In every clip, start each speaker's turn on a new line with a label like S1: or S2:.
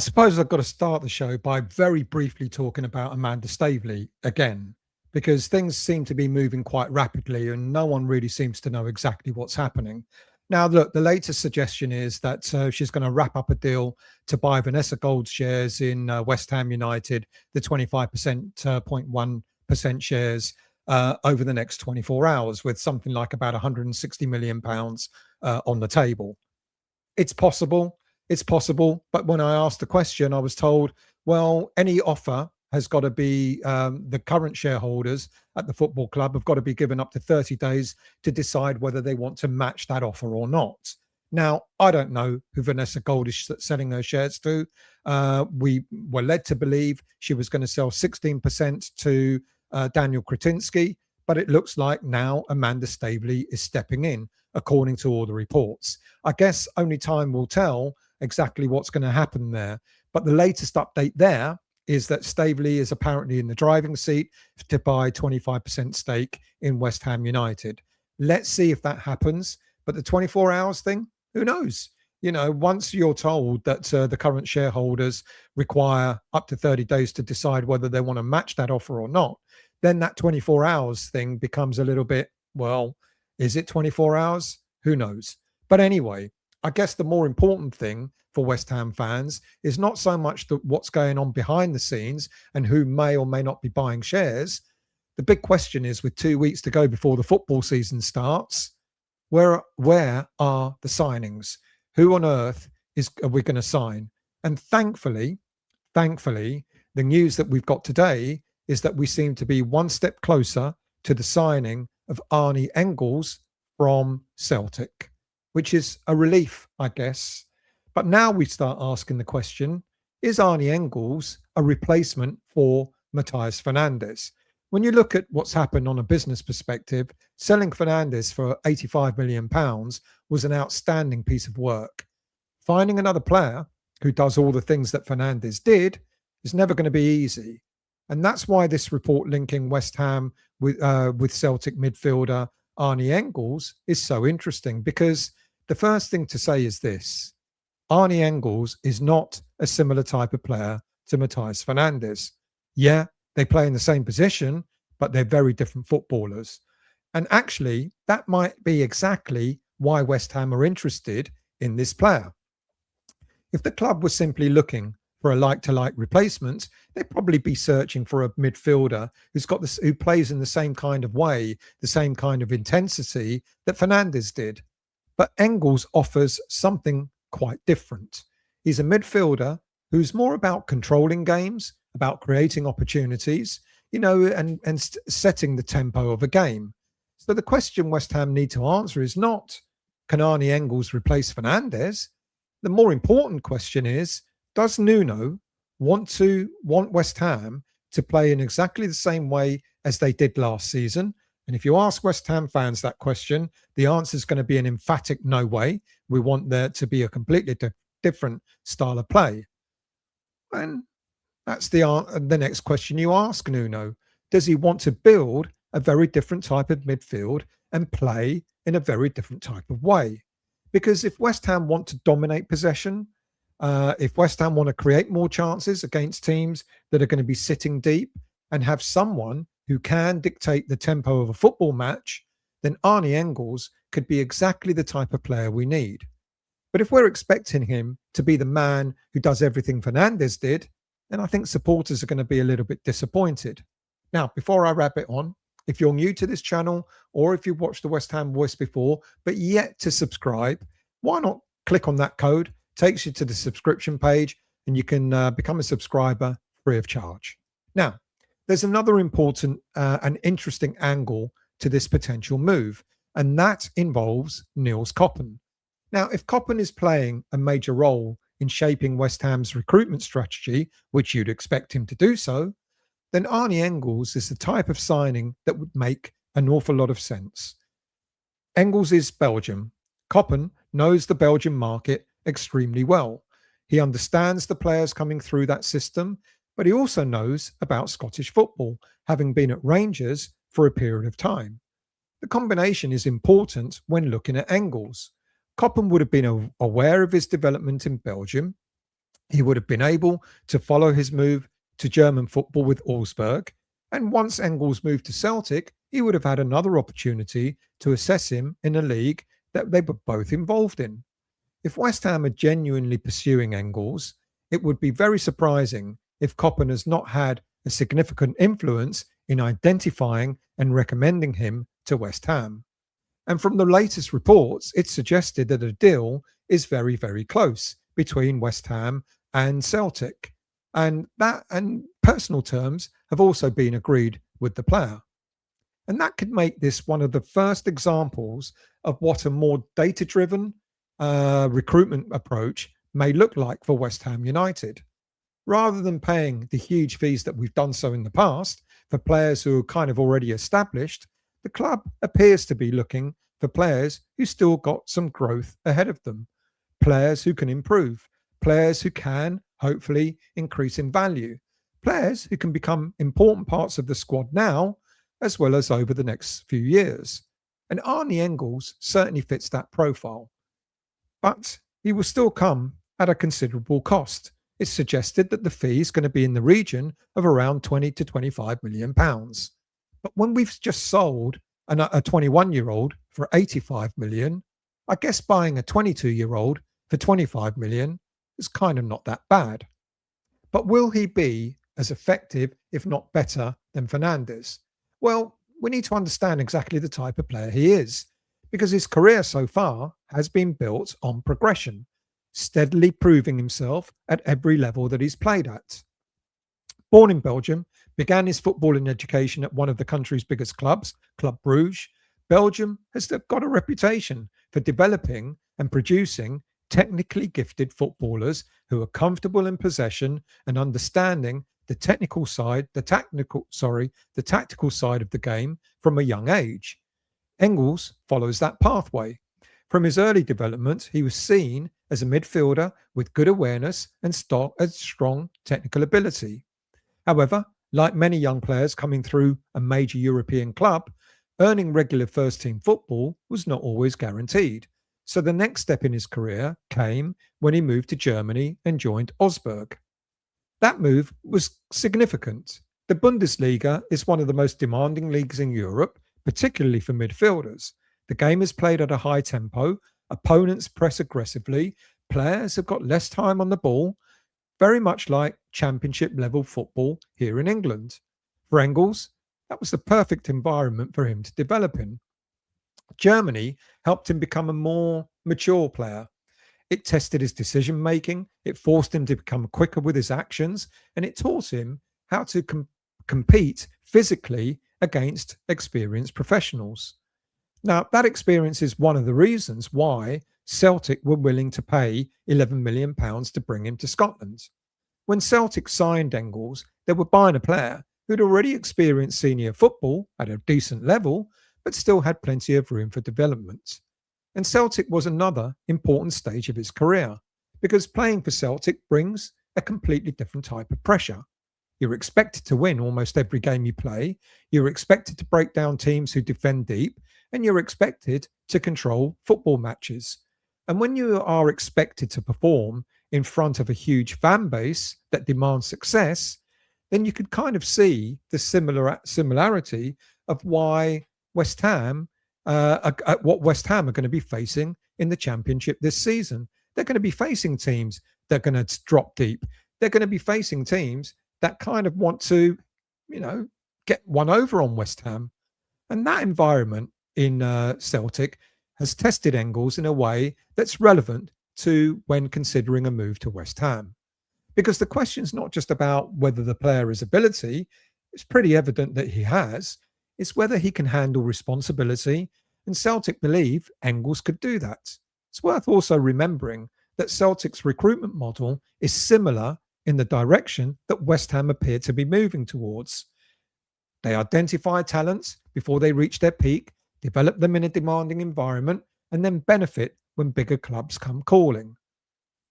S1: suppose I've got to start the show by very briefly talking about Amanda Staveley again, because things seem to be moving quite rapidly and no one really seems to know exactly what's happening. Now, look, the latest suggestion is that she's going to wrap up a deal to buy Vanessa Gold's shares in West Ham United, the 25%, 0.1% shares over the next 24 hours, with something like about £160 million on the table. It's possible. It's possible. But when I asked the question, I was told, well, any offer has got to be the current shareholders at the football club have got to be given up to 30 days to decide whether they want to match that offer or not. Now, I don't know who Vanessa Gold is selling her shares to. We were led to believe she was going to sell 16% to Daniel Kretinsky, but it looks like now Amanda Staveley is stepping in, according to all the reports. I guess only time will tell exactly what's going to happen there. But the latest update there is that Staveley is apparently in the driving seat to buy 25% stake in West Ham United. Let's see if that happens. But the 24 hours thing, who knows? You know, once you're told that the current shareholders require up to 30 days to decide whether they want to match that offer or not, then that 24 hours thing becomes a little bit, well, is it 24 hours? Who knows? But anyway, I guess the more important thing for West Ham fans is not so much what's going on behind the scenes and who may or may not be buying shares. The big question is, with 2 weeks to go before the football season starts, where are the signings? Who on earth are we going to sign? And thankfully, the news that we've got today is that we seem to be one step closer to the signing of Arne Engels from Celtic, which is a relief, I guess. But now we start asking the question, is Arne Engels a replacement for Matthias Fernandes? When you look at what's happened on a business perspective, selling Fernandes for £85 million was an outstanding piece of work. Finding another player who does all the things that Fernandes did is never going to be easy. And that's why this report linking West Ham with Celtic midfielder Arne Engels is so interesting, because the first thing to say is this: Arne Engels is not a similar type of player to Matthias Fernandes. Yeah, they play in the same position, but they're very different footballers. And actually, that might be exactly why West Ham are interested in this player. If the club was simply looking for a like-to-like replacement, they'd probably be searching for a midfielder who plays in the same kind of way, the same kind of intensity that Fernandes did. But Engels offers something quite different. He's a midfielder who's more about controlling games, about creating opportunities, and setting the tempo of a game. So the question West Ham need to answer is not, can Arne Engels replace Fernandes? The more important question is, does Nuno want West Ham to play in exactly the same way as they did last season? And if you ask West Ham fans that question, the answer is going to be an emphatic no way. We want there to be a completely different style of play. And that's the next question you ask Nuno. Does he want to build a very different type of midfield and play in a very different type of way? Because if West Ham want to dominate possession, if West Ham want to create more chances against teams that are going to be sitting deep and have someone who can dictate the tempo of a football match, then Arne Engels could be exactly the type of player we need. But if we're expecting him to be the man who does everything Fernandes did, then I think supporters are going to be a little bit disappointed. Now, before I wrap it on, if you're new to this channel, or if you've watched the West Ham Voice before, but yet to subscribe, why not click on that code? Takes you to the subscription page, and you can become a subscriber free of charge. Now, there's another important and interesting angle to this potential move, and that involves Niels Koppen. Now, if Koppen is playing a major role in shaping West Ham's recruitment strategy, which you'd expect him to do so, then Arne Engels is the type of signing that would make an awful lot of sense. Engels is Belgium. Koppen knows the Belgian market extremely well. He understands the players coming through that system, but he also knows about Scottish football, having been at Rangers for a period of time. The combination is important when looking at Engels. Koppen would have been aware of his development in Belgium. He would have been able to follow his move to German football with Augsburg, and once Engels moved to Celtic, he would have had another opportunity to assess him in a league that they were both involved in. If West Ham are genuinely pursuing Engels, it would be very surprising if Coppen has not had a significant influence in identifying and recommending him to West Ham. And from the latest reports, it's suggested that a deal is very, very close between West Ham and Celtic. And that and personal terms have also been agreed with the player. And that could make this one of the first examples of what a more data driven recruitment approach may look like for West Ham United. Rather than paying the huge fees that we've done so in the past for players who are kind of already established, the club appears to be looking for players who still got some growth ahead of them, players who can improve, players who can hopefully increase in value, players who can become important parts of the squad now as well as over the next few years. And Arne Engels certainly fits that profile. But he will still come at a considerable cost. It's suggested that the fee is going to be in the region of around 20 to 25 million pounds. But when we've just sold a 21-year-old for 85 million, I guess buying a 22-year-old for 25 million is kind of not that bad. But will he be as effective, if not better, than Fernandes? Well, we need to understand exactly the type of player he is, because his career so far has been built on progression, steadily proving himself at every level that he's played at. Born in Belgium, began his footballing education at one of the country's biggest clubs, Club Bruges. Belgium has got a reputation for developing and producing technically gifted footballers who are comfortable in possession and understanding the tactical side of the game from a young age. Engels follows that pathway. From his early development, he was seen as a midfielder with good awareness and strong technical ability. However, like many young players coming through a major European club, earning regular first-team football was not always guaranteed. So the next step in his career came when he moved to Germany and joined Augsburg. That move was significant. The Bundesliga is one of the most demanding leagues in Europe, particularly for midfielders. The game is played at a high tempo, opponents press aggressively, players have got less time on the ball, very much like championship level football here in England. For Engels, that was the perfect environment for him to develop in. Germany helped him become a more mature player. It tested his decision making, it forced him to become quicker with his actions, and it taught him how to compete physically against experienced professionals. Now, that experience is one of the reasons why Celtic were willing to pay £11 million to bring him to Scotland. When Celtic signed Engels, they were buying a player who'd already experienced senior football at a decent level, but still had plenty of room for development. And Celtic was another important stage of his career, because playing for Celtic brings a completely different type of pressure. You're expected to win almost every game you play, you're expected to break down teams who defend deep, and you're expected to control football matches. And when you are expected to perform in front of a huge fan base that demands success, then you could kind of see the similarity of why West Ham, what West Ham are going to be facing in the Championship this season. They're going to be facing teams that are going to drop deep. They're going to be facing teams that kind of want to, get one over on West Ham. And that environment in Celtic has tested Engels in a way that's relevant to when considering a move to West Ham. Because the question's not just about whether the player has ability, it's pretty evident that he has, it's whether he can handle responsibility, and Celtic believe Engels could do that. It's worth also remembering that Celtic's recruitment model is similar in the direction that West Ham appear to be moving towards. They identify talents before they reach their peak, develop them in a demanding environment, and then benefit when bigger clubs come calling.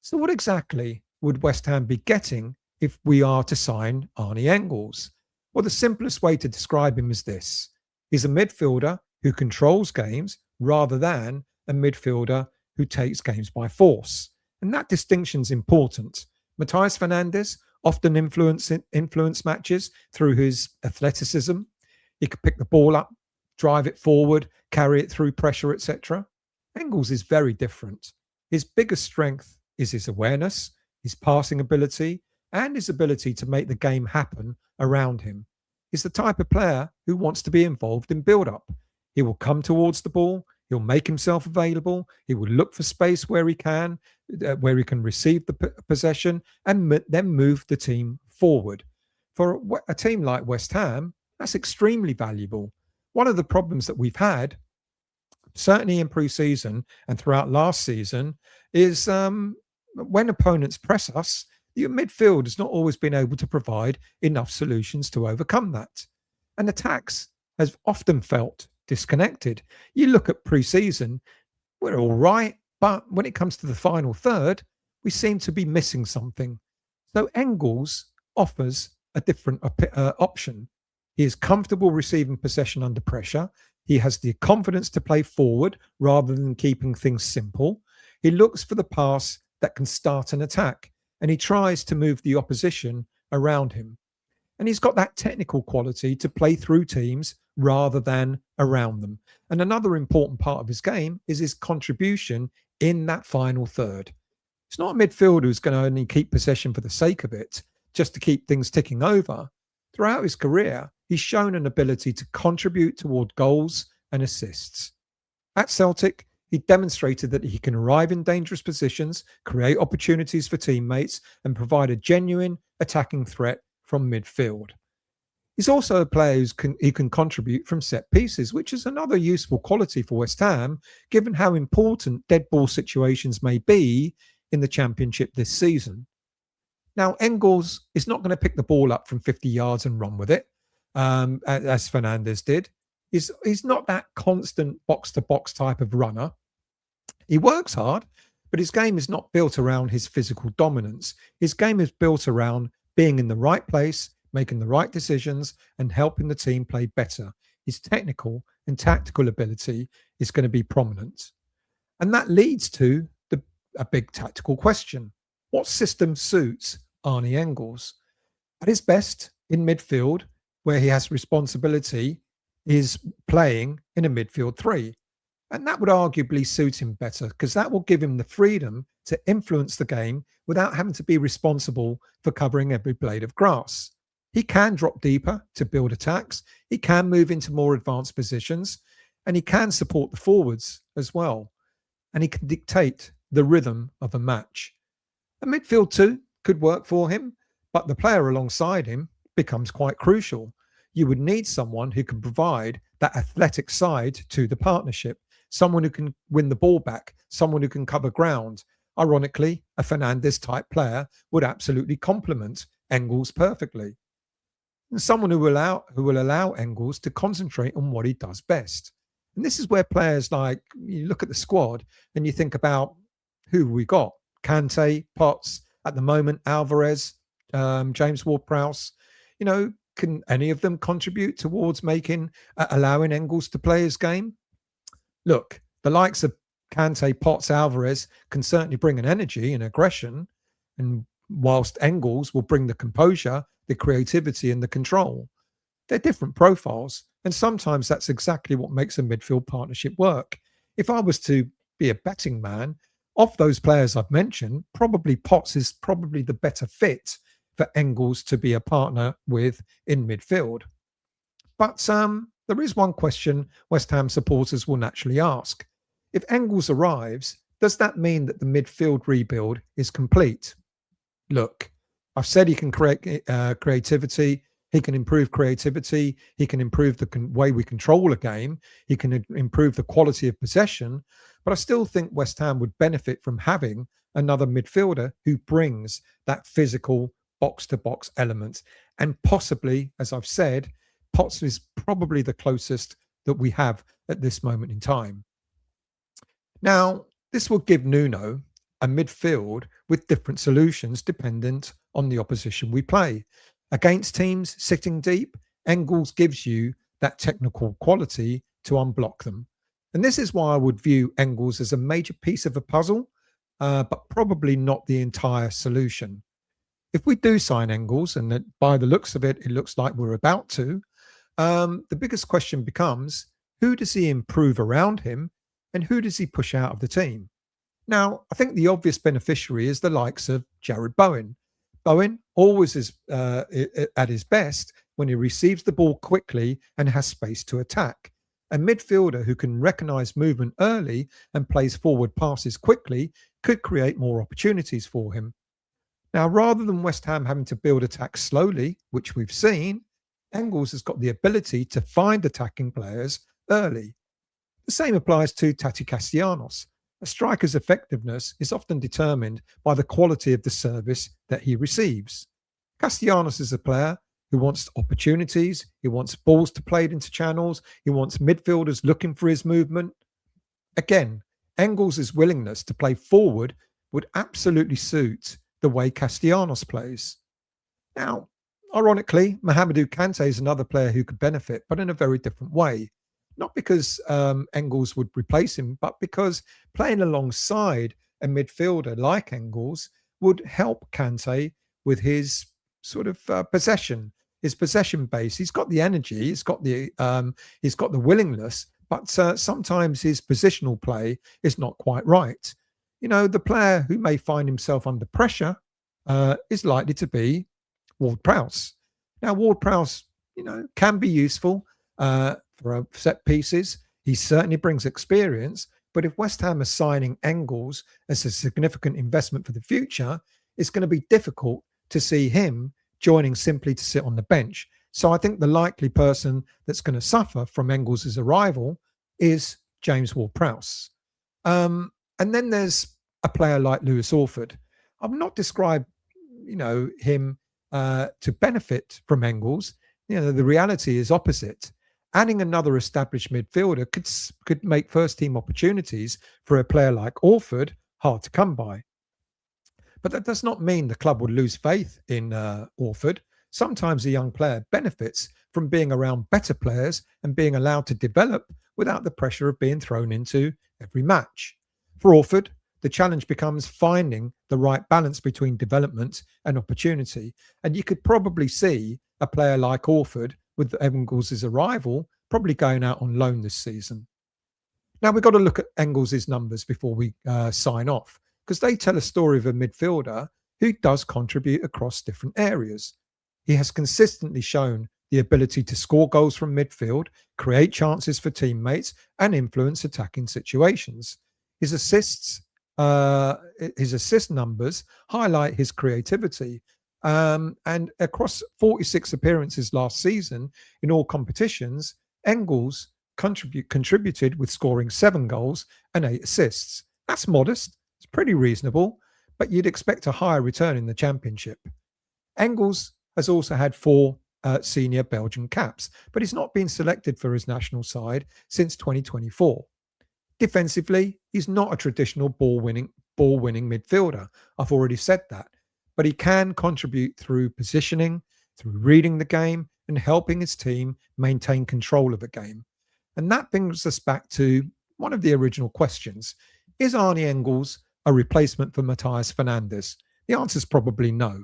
S1: So what exactly would West Ham be getting if we are to sign Arne Engels? Well, the simplest way to describe him is this. He's a midfielder who controls games rather than a midfielder who takes games by force. And that distinction is important. Matthias Fernandes often influence matches through his athleticism. He could pick the ball up, drive it forward, carry it through pressure, etc. Engels is very different. His biggest strength is his awareness, his passing ability, and his ability to make the game happen around him. He's the type of player who wants to be involved in build-up. He will come towards the ball, he'll make himself available, he will look for space where he can receive the possession and then move the team forward. For a team like West Ham, that's extremely valuable. One of the problems that we've had, certainly in pre-season and throughout last season, is when opponents press us, your midfield has not always been able to provide enough solutions to overcome that. And attacks has often felt disconnected. You look at pre-season, we're all right, but when it comes to the final third, we seem to be missing something. So Engels offers a different option. He is comfortable receiving possession under pressure. He has the confidence to play forward rather than keeping things simple. He looks for the pass that can start an attack, and he tries to move the opposition around him. And he's got that technical quality to play through teams rather than around them. And another important part of his game is his contribution in that final third. It's not a midfielder who's going to only keep possession for the sake of it, just to keep things ticking over. Throughout his career, he's shown an ability to contribute toward goals and assists. At Celtic, he demonstrated that he can arrive in dangerous positions, create opportunities for teammates, and provide a genuine attacking threat from midfield. He's also a player who can contribute from set pieces, which is another useful quality for West Ham, given how important dead ball situations may be in the Championship this season. Now, Engels is not going to pick the ball up from 50 yards and run with it, as Fernandes did. He's not that constant box-to-box type of runner. He works hard, but his game is not built around his physical dominance. His game is built around being in the right place, making the right decisions, and helping the team play better. His technical and tactical ability is going to be prominent. And that leads to a big tactical question. What system suits Arne Engels? At his best in midfield, where he has responsibility, is playing in a midfield three. And that would arguably suit him better because that will give him the freedom to influence the game without having to be responsible for covering every blade of grass. He can drop deeper to build attacks. He can move into more advanced positions, and he can support the forwards as well. And he can dictate the rhythm of a match. A midfield two could work for him, but the player alongside him becomes quite crucial. You would need someone who can provide that athletic side to the partnership, someone who can win the ball back, someone who can cover ground. Ironically, a Fernandes type player would absolutely complement Engels perfectly. And someone who will allow Engels to concentrate on what he does best. And this is where players like, you look at the squad and you think about who we got. Kante, Potts, at the moment, Alvarez, James Ward-Prowse. Can any of them contribute towards allowing Engels to play his game? Look, the likes of Kante, Potts, Alvarez can certainly bring an energy and aggression, and whilst Engels will bring the composure, the creativity, and the control. They're different profiles, and sometimes that's exactly what makes a midfield partnership work. If I was to be a betting man, of those players I've mentioned, probably Potts is probably the better fit for Engels to be a partner with in midfield. But there is one question West Ham supporters will naturally ask. If Engels arrives, does that mean that the midfield rebuild is complete? Look, I've said he can create creativity. He can improve creativity. He can improve the way we control a game. He can improve the quality of possession. But I still think West Ham would benefit from having another midfielder who brings that physical box-to-box element. And possibly, as I've said, Potts is probably the closest that we have at this moment in time. Now, this will give Nuno a midfield with different solutions dependent on the opposition we play. Against teams sitting deep, Engels gives you that technical quality to unblock them. And this is why I would view Engels as a major piece of a puzzle, but probably not the entire solution. If we do sign Engels, and that by the looks of it, it looks like we're about to, the biggest question becomes, who does he improve around him and who does he push out of the team? Now, I think the obvious beneficiary is the likes of Jared Bowen. Bowen always is at his best when he receives the ball quickly and has space to attack. A midfielder who can recognise movement early and plays forward passes quickly could create more opportunities for him. Now, rather than West Ham having to build attacks slowly, which we've seen, Engels has got the ability to find attacking players early. The same applies to Tati Castellanos. A striker's effectiveness is often determined by the quality of the service that he receives. Castellanos is a player who wants opportunities, he wants balls to play into channels, he wants midfielders looking for his movement. Again, Engels' willingness to play forward would absolutely suit the way Castellanos plays. Now, ironically, Mohamedou Kante is another player who could benefit, but in a very different way. Not because Engels would replace him, but because playing alongside a midfielder like Engels would help Kante with his sort of possession, his possession base. He's got the energy, he's got the willingness, but sometimes his positional play is not quite right. You know, the player who may find himself under pressure is likely to be Ward-Prowse. Now, Ward-Prowse, you know, can be useful for set pieces. He certainly brings experience, but if West Ham are signing Engels as a significant investment for the future, it's going to be difficult to see him joining simply to sit on the bench. So I think the likely person that's going to suffer from Engels' arrival is James Ward-Prowse. And then there's a player like Lewis Orford. I've not described, you know, him to benefit from Engels. You know, the reality is opposite. Adding another established midfielder could make first-team opportunities for a player like Orford hard to come by. But that does not mean the club would lose faith in Orford. Sometimes a young player benefits from being around better players and being allowed to develop without the pressure of being thrown into every match. For Orford, the challenge becomes finding the right balance between development and opportunity. And you could probably see a player like Orford, with Engels' arrival, probably going out on loan this season. Now, we've got to look at Engels' numbers before we sign off, because they tell a story of a midfielder who does contribute across different areas. He has consistently shown the ability to score goals from midfield, create chances for teammates, and influence attacking situations. His assist numbers highlight his creativity. And across 46 appearances last season in all competitions, Engels contributed with scoring 7 goals and 8 assists. That's modest. It's pretty reasonable, but you'd expect a higher return in the Championship. Engels has also had 4 senior Belgian caps, but he's not been selected for his national side since 2024. Defensively, he's not a traditional ball-winning midfielder. I've already said that. But he can contribute through positioning, through reading the game, and helping his team maintain control of the game. And that brings us back to one of the original questions. Is Arne Engels a replacement for Matthias Fernandes? The answer is probably no.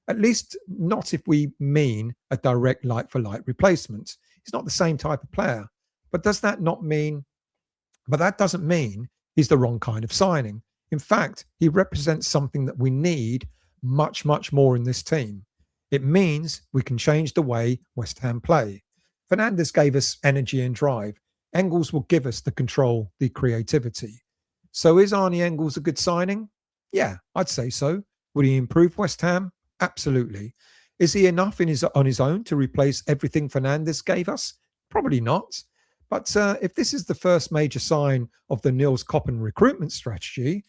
S1: At least not if we mean a direct like-for-like replacement. He's not the same type of player. But that doesn't mean he's the wrong kind of signing. In fact, he represents something that we need much, much more in this team. It means we can change the way West Ham play. Fernandes gave us energy and drive. Engels will give us the control, the creativity. So is Arne Engels a good signing? Yeah, I'd say so. Would he improve West Ham? Absolutely. Is he enough on his own to replace everything Fernandes gave us? Probably not. But if this is the first major sign of the Nils Koppen recruitment strategy,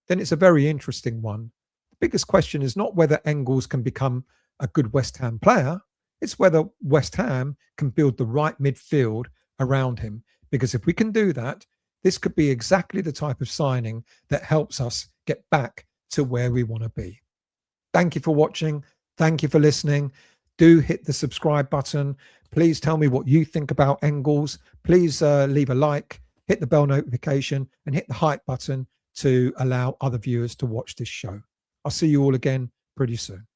S1: then it's a very interesting one. The biggest question is not whether Engels can become a good West Ham player, it's whether West Ham can build the right midfield around him. Because if we can do that, this could be exactly the type of signing that helps us get back to where we want to be. Thank you for watching. Thank you for listening. Do hit the subscribe button. Please tell me what you think about Engels. Please leave a like, hit the bell notification, and hit the hype button to allow other viewers to watch this show. I'll see you all again pretty soon.